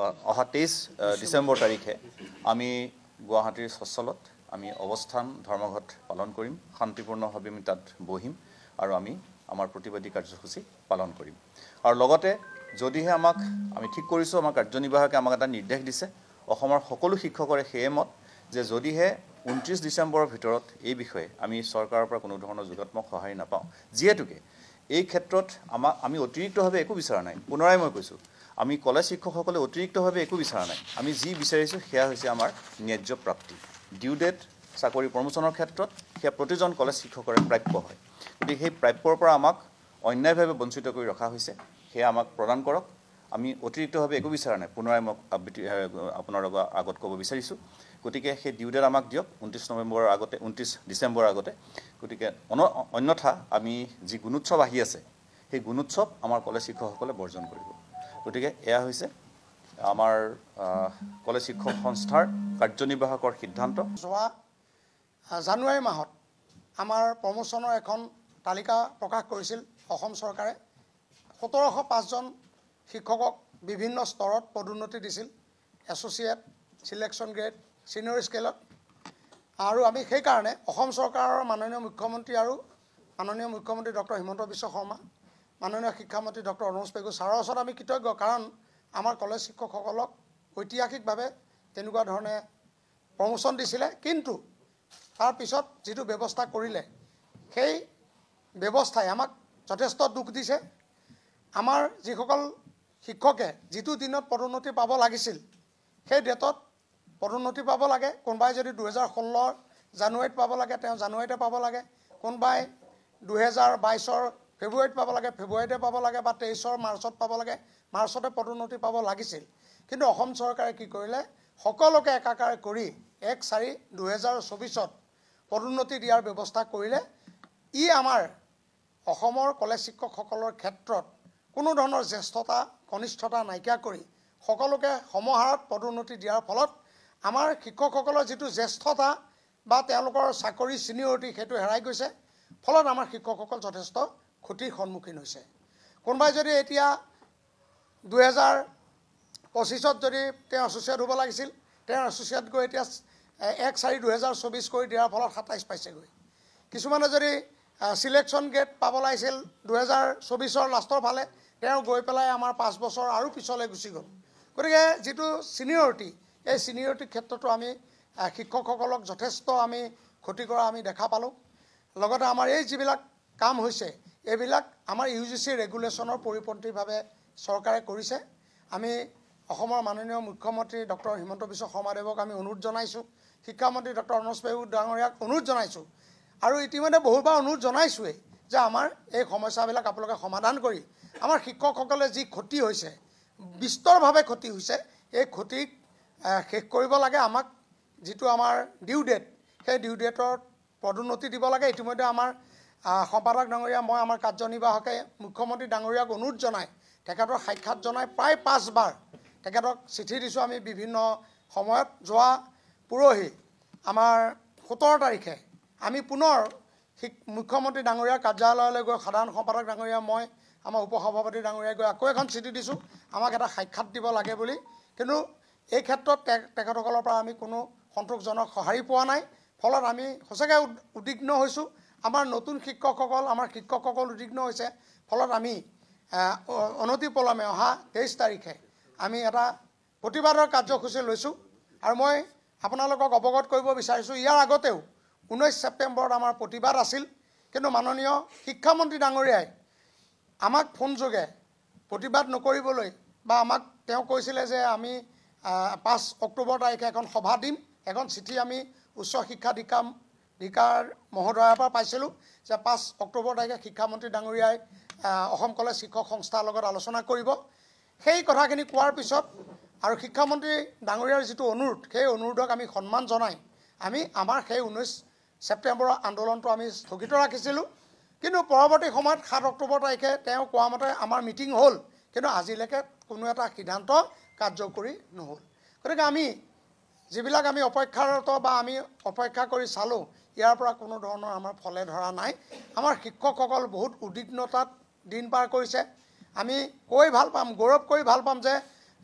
অহা 23 ডিসেম্বৰ তাৰিখে আমি গুৱাহাটীৰ সচলত আমি অৱস্থান ধৰ্মঘট পালন কৰিম শান্তিপূৰ্ণভাৱে আমি তাত বহিম আৰু আমি আমাৰ প্ৰতিবাদী কাৰ্যসূচী পালন কৰিম আৰু লগতে যদিহে আমি ঠিক কৰিছো আমাৰ কাৰ্যনিৰ্বাহকে আমাক এটা নিৰ্দেশ দিছে অসমৰ সকলো শিক্ষকৰে সেই মত যে যদিহে 29 ডিসেম্বৰৰ ভিতৰত এই বিষয়ে আমি চৰকাৰৰ পৰা কোনো ধৰণৰ যোগাত্মক সহায় নাপাওঁ যিহেতুকে এই ক্ষেত্ৰত আমি অতিৰিক্তভাৱে একো বিচৰা নাই পুনৰাই মই কৈছো আমি কলেজ শিক্ষকসকলে অতিৰিক্তভাৱে একো বিচৰা নাই আমি যি বিচাৰিছো সেয়া হৈছে আমাৰ ন্যায্য প্ৰাপ্তি ডিউ ডেট চাকৰি প্ৰমোচনৰ ক্ষেত্ৰত সেয়া প্ৰতিজন কলেজ শিক্ষকৰে প্ৰাপ্য হয় গতিকে সেই প্ৰাপ্যৰ পৰা আমাক অন্যায়ভাৱে বঞ্চিত কৰি ৰখা হৈছে সেয়া আমাক প্ৰদান কৰক আমি অতিৰিক্তভাৱে একো বিচৰা নাই পুনৰাই মই আপোনাৰ আগত ক'ব বিচাৰিছো গতিকে সেই ডিউ ডেট আমাক দিয়ক 29 ডিসেম্বৰৰ আগতে গতিকে অন্যথা আমি যি গুণোৎসৱ আহি আছে সেই গুণোৎসৱ আমাৰ কলেজ শিক্ষকসকলে বৰ্জন কৰিব গতিকে এয়া হৈছে আমাৰ কলেজ শিক্ষক সংস্থাৰ কাৰ্যনিৰ্বাহকৰ সিদ্ধান্ত জানুৱাৰী মাহত আমাৰ প্ৰমোচনৰ এখন তালিকা প্ৰকাশ কৰিছিল অসম চৰকাৰে 1705 জন শিক্ষকক বিভিন্ন স্তৰত পদোন্নতি দিছিল এছ'চিয়েট সিলেকশ্যন গ্ৰেড সিনিয়ৰ স্কেলত আৰু আমি সেই কাৰণে অসম চৰকাৰৰ মাননীয় মুখ্যমন্ত্ৰী আৰু মাননীয় মুখ্যমন্ত্ৰী ডক্টৰ হিমন্ত বিশ্ব শৰ্মা মাননীয় শিক্ষামন্ত্ৰী ডক্টৰ অনুজ পেগু ছাৰৰ ওচৰত আমি কৃতজ্ঞ কাৰণ আমাৰ কলেজ শিক্ষকসকলক ঐতিহাসিকভাৱে তেনেকুৱা ধৰণে প্ৰমোচন দিছিলে কিন্তু তাৰ পিছত যেটো ব্যৱস্থা কৰিলে সেই ব্যৱস্থাই আমাক যথেষ্ট দুখ দিছে আমাৰ যিসকল শিক্ষকে যেটো দিনত পদোন্নতি পাব লাগিছিল সেই ডেটত পদোন্নতি পাব লাগে কোনবাই যদি 2016 জানুৱাৰীত পাব লাগে তেওঁ জানুৱাৰীতে পাব লাগে কোনবাই 2022 ফেব্ৰুৱাৰীত পাব লাগে ফেব্ৰুৱাৰীতে পাব লাগে বা 23 মাৰ্চত পাব লাগে মাৰ্চতে পদোন্নতি পাব লাগিছিল কিন্তু অসম চৰকাৰে কি কৰিলে সকলোকে একাকাৰ কৰি 1/4/2024ত পদোন্নতি দিয়াৰ ব্যৱস্থা কৰিলে ই আমাৰ অসমৰ কলেজ শিক্ষকসকলৰ ক্ষেত্ৰত কোনো ধৰণৰ জ্যেষ্ঠতা কনিষ্ঠতা নাইকিয়া কৰি সকলোকে সমহাৰত পদোন্নতি দিয়াৰ ফলত আমাৰ শিক্ষকসকলৰ যেটো জ্যেষ্ঠতা বা তেওঁলোকৰ চাকৰি সিনিয়ৰিটি হেতু হেৰাই গৈছে ফলত আমাৰ শিক্ষকসকল যথেষ্ট ক্ষতিৰ সন্মুখীন হৈছে কোনবাই যদি এতিয়া 2025ত যদি তেওঁ এছ'চিয়েট হ'ব লাগিছিল তেওঁ এছ'চিয়েট গৈ এতিয়া 1/4/2024 কৰি দিয়াৰ ফলত 27 পাইছেগৈ কিছুমানে যদি সিলেকশ্যন গ্ৰেড পাব লাগিছিল 2024ৰ লাষ্টৰ ফালে তেওঁ গৈ পেলাই আমাৰ 5 বছৰ আৰু পিছলৈ গুচি গ'ল গতিকে যেটো সিনিয়ৰিটি এই সিনিয়ৰিটিৰ ক্ষেত্ৰতো আমি শিক্ষকসকলক যথেষ্ট আমি ক্ষতি কৰা আমি দেখা পালোঁ লগতে আমাৰ এই যিবিলাক কাম হৈছে এইবিলাক আমাৰ ইউজিচি ৰেগুলেশ্যনৰ পৰিপন্থীভাৱে চৰকাৰে কৰিছে আমি অসমৰ মাননীয় মুখ্যমন্ত্ৰী ডক্টৰ হিমন্ত বিশ্ব শৰ্মাদেৱক আমি অনুৰোধ জনাইছো শিক্ষামন্ত্ৰী ডক্টৰ অনুজ পেগু ডাঙৰীয়াক অনুৰোধ জনাইছো আৰু ইতিমধ্যে বহুবাৰ অনুৰোধ জনাইছোৱে যে আমাৰ এই সমস্যাবিলাক আপোনালোকে সমাধান কৰি আমাৰ শিক্ষকসকলে যি ক্ষতি হৈছে বিস্তৰভাৱে ক্ষতি হৈছে এই ক্ষতিক শেষ কৰিব লাগে আমাক যেটো আমাৰ ডিউ ডেট সেই ডিউ ডেটৰ পদোন্নতি দিব লাগে ইতিমধ্যে আমাৰ সম্পাদক ডাঙৰীয়া মই আমাৰ কাৰ্যনিৰ্বাহকে মুখ্যমন্ত্ৰী ডাঙৰীয়াক অনুৰোধ জনাই তেখেতৰ সাক্ষাৎ জনাই প্ৰায় 5 বাৰ তেখেতক চিঠি দিছো আমি বিভিন্ন সময়ত যোৱা পুৰহি আমাৰ 17 তাৰিখে আমি পুনৰ মুখ্যমন্ত্ৰী ডাঙৰীয়াৰ কাৰ্যালয়লৈ গৈ সাধাৰণ সম্পাদক ডাঙৰীয়া মই আমাৰ উপসভাপতি ডাঙৰীয়াই গৈ আকৌ এখন চিঠি দিছো আমাক এটা সাক্ষাৎ দিব লাগে বুলি কিন্তু এই ক্ষেত্ৰত তেখেতসকলৰ পৰা আমি কোনো সন্তোষজনক সঁহাৰি পোৱা নাই ফলত আমি সঁচাকৈ উদ্বিগ্ন হৈছো আমাৰ নতুন শিক্ষকসকল উদ্বিগ্ন হৈছে ফলত আমি অনতিপলমে অহা 23 তাৰিখে আমি এটা প্ৰতিবাদৰ কাৰ্যসূচী লৈছো আৰু মই আপোনালোকক অৱগত কৰিব বিচাৰিছো ইয়াৰ আগতেও 19 ছেপ্টেম্বৰত আমাৰ প্ৰতিবাদ আছিল কিন্তু মাননীয় শিক্ষামন্ত্ৰী ডাঙৰীয়াই আমাক ফোন যোগে প্ৰতিবাদ নকৰিবলৈ বা আমাক তেওঁ কৈছিলে যে আমি 5 অক্টোবৰ তাৰিখে এখন সভা দিম এখন চিঠি আমি উচ্চ শিক্ষা অধিকাৰ মহোদয়ৰ পৰা পাইছিলোঁ যে 5 অক্টোবৰ তাৰিখে শিক্ষামন্ত্ৰী ডাঙৰীয়াই অসম কলেজ শিক্ষক সংস্থাৰ লগত আলোচনা কৰিব সেই কথাখিনি কোৱাৰ পিছত আৰু শিক্ষামন্ত্ৰী ডাঙৰীয়াৰ যেটো অনুৰোধ সেই অনুৰোধক আমি সন্মান জনাই আমি আমাৰ সেই 19 ছেপ্টেম্বৰৰ আন্দোলনটো আমি স্থগিত ৰাখিছিলোঁ কিন্তু পৰৱৰ্তী সময়ত 7 অক্টোবৰ তাৰিখে তেওঁ কোৱা মতে আমাৰ মিটিং হ'ল কিন্তু আজিলৈকে কোনো এটা সিদ্ধান্ত কাৰ্যকৰী নহ'ল গতিকে আমি যিবিলাক আমি অপেক্ষাৰত বা আমি অপেক্ষা কৰি চালো ইয়াৰ পৰা কোনো ধৰণৰ আমাৰ ফলে ধৰা নাই আমাৰ শিক্ষকসকল বহুত উদ্বিগ্নতাত দিন পাৰ কৰিছে আমি কৈ ভাল পাম গৌৰৱ কৰি ভাল পাম যে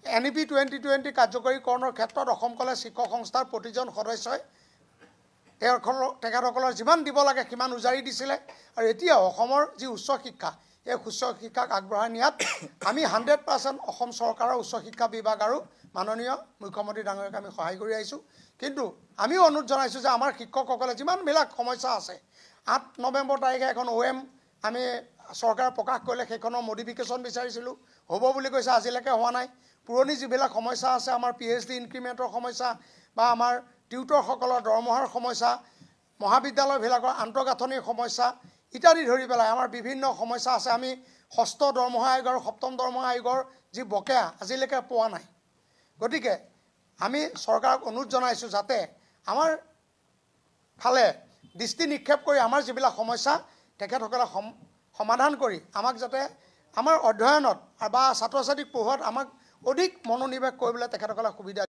NEP 2020 কাৰ্যকৰীকৰণৰ ক্ষেত্ৰত অসম কলেজ শিক্ষক সংস্থাৰ প্ৰতিজন সদস্যই তেখেতসকলৰ যিমান দিব লাগে সিমান উজাৰি দিছিলে আৰু এতিয়া অসমৰ যি উচ্চ শিক্ষা এই উচ্চ শিক্ষাক আগবঢ়াই নিয়াত আমি 100% অসম চৰকাৰৰ উচ্চ শিক্ষা বিভাগ আৰু মাননীয় মুখ্যমন্ত্ৰী ডাঙৰীয়াক আমি সহায় কৰি আহিছোঁ কিন্তু আমিও অনুৰোধ জনাইছোঁ যে আমাৰ শিক্ষকসকলে যিমানবিলাক সমস্যা আছে 8 নৱেম্বৰ তাৰিখে এখন OM আমি চৰকাৰে প্ৰকাশ কৰিলে সেইখনৰ মডিফিকেশ্যন বিচাৰিছিলোঁ হ'ব বুলি কৈছে আজিলৈকে হোৱা নাই পুৰণি যিবিলাক সমস্যা আছে আমাৰ PhD ইনক্ৰিমেণ্টৰ সমস্যা বা আমাৰ টিউটৰসকলৰ দৰমহাৰ সমস্যা মহাবিদ্যালয়বিলাকৰ আন্তঃগাঁথনিৰ সমস্যা ইত্যাদি ধৰি পেলাই আমাৰ বিভিন্ন সমস্যা আছে আমি ষষ্ঠ দৰমহা আয়োগ আৰু সপ্তম দৰমহা আয়োগৰ যি বকেয়া আজিলৈকে পোৱা নাই গতিকে আমি চৰকাৰক অনুৰোধ জনাইছোঁ যাতে আমাৰ ফালে দৃষ্টি নিক্ষেপ কৰি আমাৰ যিবিলাক সমস্যা তেখেতসকলে সমাধান কৰি আমাক যাতে আমাৰ অধ্যয়নত বা ছাত্ৰ ছাত্ৰীক পঢ়োৱাত আমাক অধিক মনোনিৱেশ কৰিবলৈ তেখেতসকলে সুবিধা